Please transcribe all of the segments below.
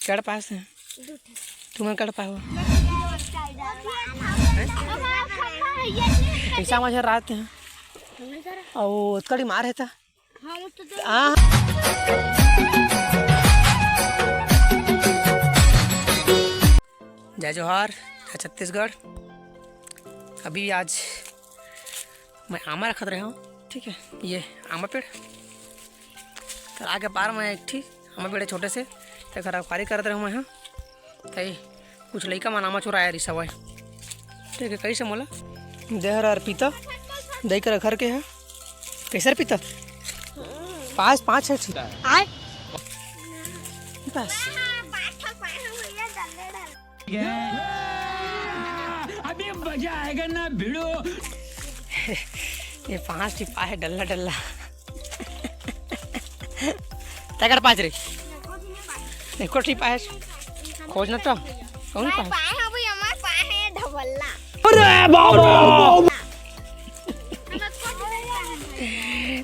कड़ पास है तुम्हें कड़ पाओ कैसा मजा रात हैं और कड़ी मार है था जय जोहार जय छत्तीसगढ़। अभी आज मैं आमा रखत रहा हूँ, ठीक है। ये आमा पेड़ तो आगे पार में एक ठीक आमा पेड़ छोटे से तो घर रखवारी करते रहूँ मैं। हाँ कई कुछ लड़का मन आमा चुराया रिसा हुआ, ठीक है। कैसे मोला देहर और पीता दही कर घर के है कैसे पीता पाँच पाँच है ठीक बस अभी मजा आएगा ना भिड़ो। ये पाँच टिपा है डल्ला डल्ला तैयार पाँच रे एक टिपा है खोजना तो कौन पाए अरे बाबा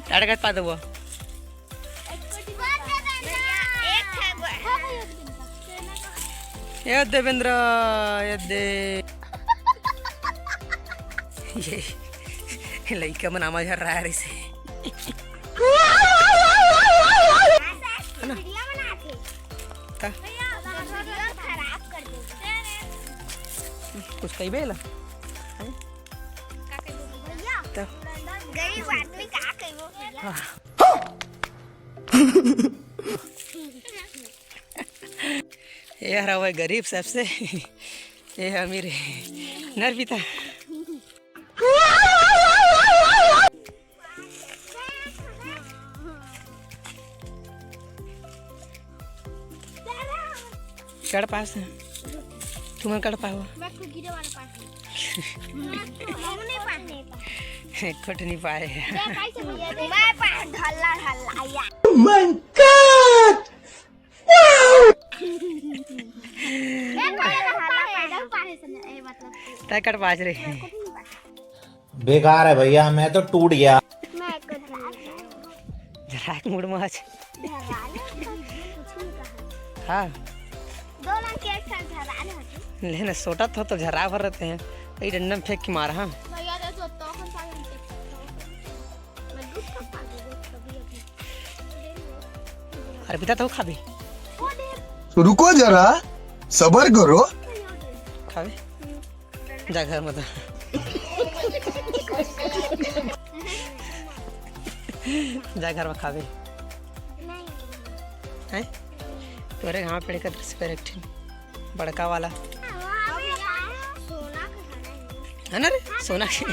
ताड़ का पा दो ये देवेंद्र ये दे ये लड़का मन आमा झर रहा है इसे कुछ कही बेला गरीब आदमी का कहिबो ये हरा हुआ गरीब सबसे ये अमीर नर पिता कड़ पास है तुम्हें कड़ पाओ कुछ नहीं पाए कड़ पास रे बेकार है भैया, मैं तो टूट गया। जरा मूड माच हाँ लेना सोटा तो झरा भर रहते हैं कई डंडम फेंक के मारा। हाँ अरे पिता तो खाबे रुको जरा सबर करो खाबे जा घर में तो जा घर में खाबे हैं तोरे यहाँ पेड़ का दृश्य पर एक बड़का वाला है ना रे सोना के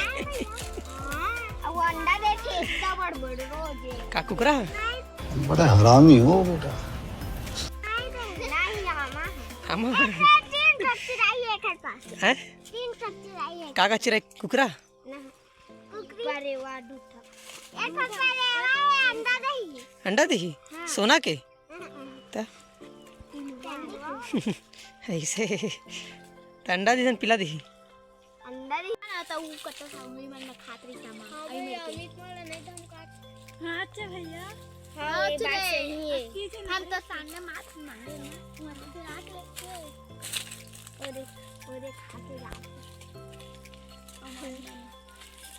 का कुकरा है बड़ा हरामी हो बेटा। हम हैं का चिरा कुकरा अंडा दही सोना के ऐसे अंडा दी पिला दी तो वो कतो सामने मन में खातरी सामा आई मेरे हां अच्छा भैया हां बात सही है। हम तो सामने माछ मारे ना वहां से रात लेके और खा के जा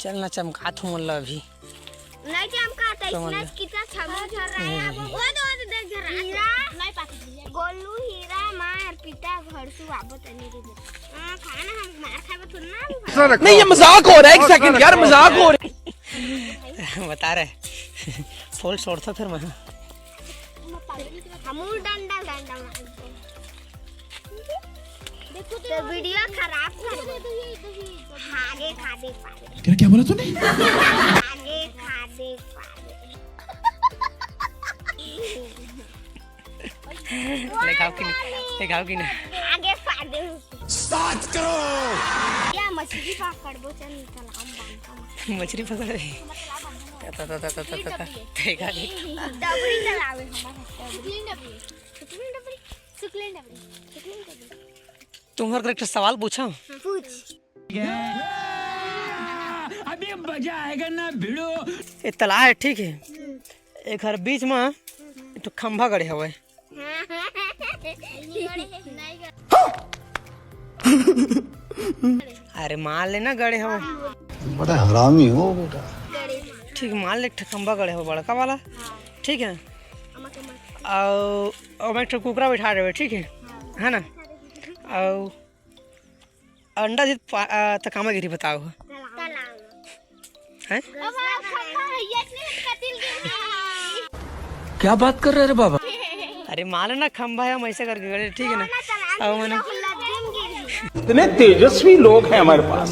चलना चमका थू मोल्ला अभी नहीं चमकाता इसने कितना छमू झर रहा है अब वो तो देख झर हीरा नहीं पाती गोलू हीरा मार पिता घर से वापस आने दे खाना हम मार खाबे तो ना नहीं ये मजाक हो रहा है। एक सेकंड यार मजाक हो रहा है बता रहे फुल छोड़ था फिर मैं हमू डंडा डंडा मार देखो तो वीडियो खराब कर आगे खा दे पाए क्या बोला तूने? आगे खा दे पाए लेखाओ कि नहीं आगे खा दे स्टार्ट करो या मछली पकड़ बो चल निकल हम बांध मछली पकड़ रही देखा डबरी चलावे हमारा सुकली डबरी तुम्हारा एक सवाल पूछा पूछ अभी मजा आएगा ना भिड़ो। ये तालाब है, ठीक है। एक हर बीच में तो खंभा गड़े हुए अरे मान लेना गड़े हो। बड़ा हरामी हो बेटा। ठीक मान ले खंबा गड़े हो बड़का वाला, ठीक है। और मैं एक कुकरा बैठा रहे, ठीक है ना। और अंडा जी तकामा गिरी बताओ है। क्या बात कर रहे रे बाबा? अरे मान लेना खंबा है, हम ऐसे करके गड़े, ठीक है ना। अब मैंने कितने तेजस्वी लोग हैं हमारे पास,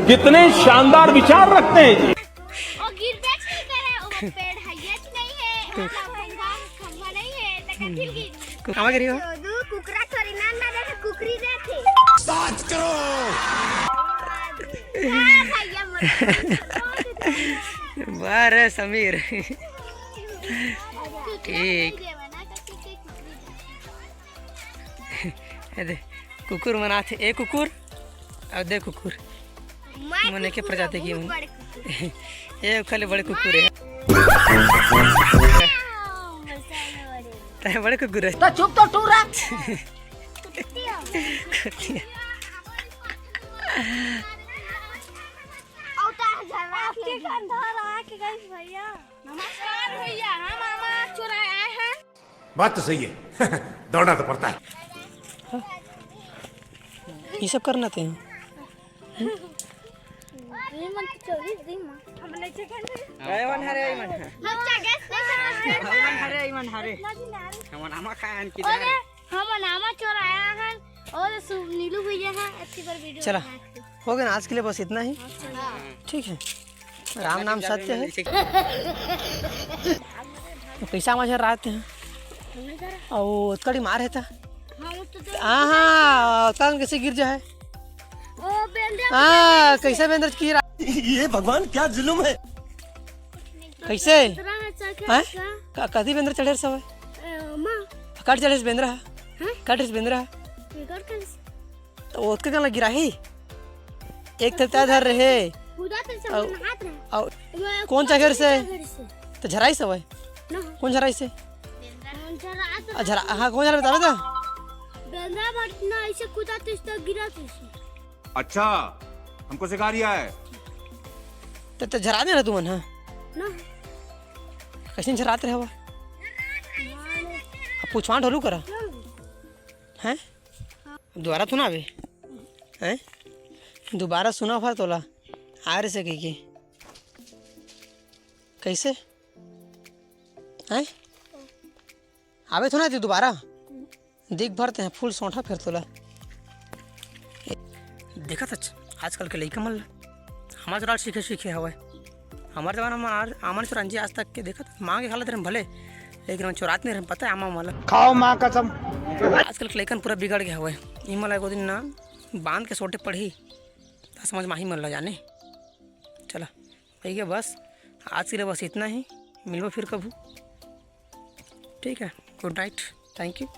कितने शानदार विचार रखते हैं जी। और गिर बैठ नहीं करे, वो पेड़ हयत नहीं है, खंभा नहीं है, तकथिल गिर। कहाँ गिरी हो? कुकरा थोड़ी ना रे, कुकरी रे थे। 7 करोड़। हां भैया मत। वाह रे समीर। ठीक है दे कुकुर मना थे, एक कुकुर और दे कुकुर मने के प्रजाति की ये खाली बड़े कुकुर है। बड़े कुकुर है तो चुप तो टूरा। भैया नमस्कार भैया, हम आमा चुराए आए हैं। बात तो सही है। दौड़ना तो पड़ता है। ये सब करना थे। नीलू भैया है, अच्छी बार वीडियो चला हो गया ना आज के लिए, बस इतना ही, ठीक है। राम नाम सत्य है। पैसा मजा रात हैं और कड़ी मार है था। हाँ कैसे गिर जाए। हाँ कैसे बेंद्र की ये भगवान क्या जुल्म है। कैसे कदी बेंद्र चढ़े सब कट चढ़े बेंद्र कट बेंद्र तो उसके गला गिरा ही एक थता धर रहे। और कौन सा घर से तो झराई सब है, कौन झराई से झरा। हाँ कौन झरा बता बता। ऐसे कूदा तो गिरा तो। अच्छा हमको सिखा रिया है। तो झरा दे ना तुम ना ना कैसे झराते रहे। पूछवा ढोलू करा हैं दोबारा सुना बे हैं दोबारा सुना फा तोला आ रहे से की कैसे हैं आवे थोड़ा थी दोबारा देख भरते हैं फुल सौंठा फिर तोला देखा था। आजकल के लड़का मल हमारे चुरा सीखे हवा हमारे जमाना में आमन चुरांजी आज तक के देखा था। माँ के खालत रहे भले लेकिन हम चुराते नहीं रहे, पता है आमा वाला खाओ माँ कसम। आजकल के लड़कन पूरा बिगड़ गया हुआ है। इमल एगो दिन ना बांध के सोटे पढ़ी तो समझ में ही मल जाने। चला ठीक है बस आज के लिए बस इतना ही, मिलो फिर कभी, ठीक है। Good night, thank you.